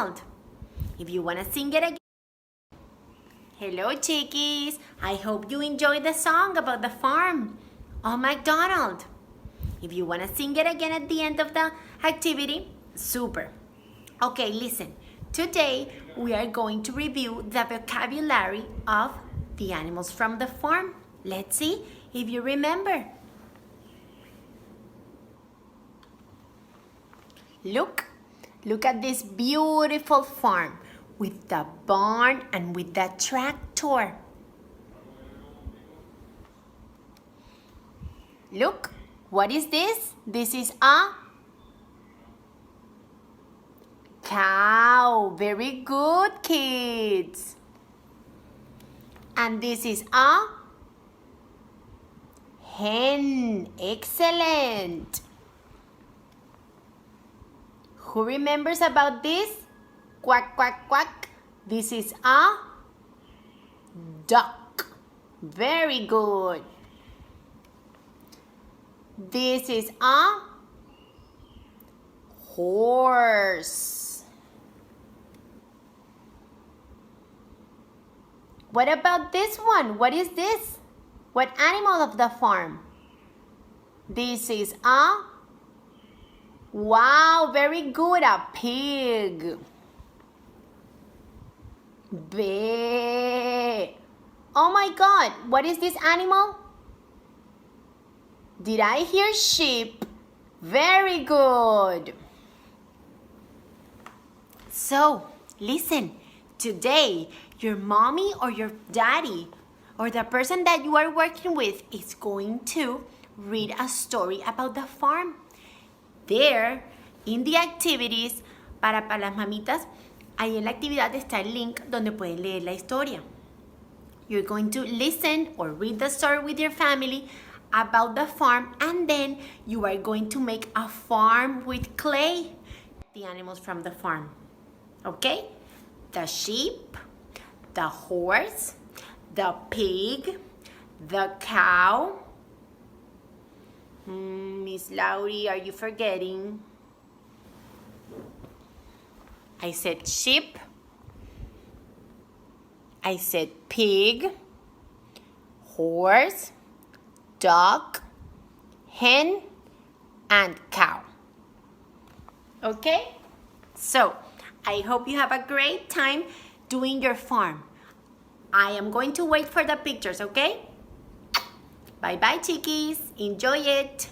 McDonald. If you want to sing it again. Hello, chickies. I hope you enjoyed the song about the farm of McDonald. If you want to sing it again at the end of the activity, super. Okay, listen. Today, we are going to review the vocabulary of the animals from the farm. Let's see if you remember. Look at this beautiful farm with the barn and with the tractor. Look, what is this? This is a cow. Very good, kids. And this is a hen. Excellent. Who remembers about this? Quack, quack, quack. This is a duck. Very good. This is a horse. What about this one? What is this? What animal of the farm? This is a, wow, very good, a pig. Bay. Oh my God, what is this animal? Did I hear sheep? Very good. So, listen, today your mommy or your daddy or the person that you are working with is going to read a story about the farm. There, in the activities, para las mamitas, ahí en la actividad está el link donde pueden leer la historia. You're going to listen or read the story with your family about the farm, and then you are going to make a farm with clay. The animals from the farm. Okay? The sheep, the horse, the pig, the cow. Miss Laurie, are you forgetting? I said sheep. I said pig, horse, duck, hen, and cow. Okay? So, I hope you have a great time doing your farm. I am going to wait for the pictures, okay? Bye-bye, chickies. Enjoy it.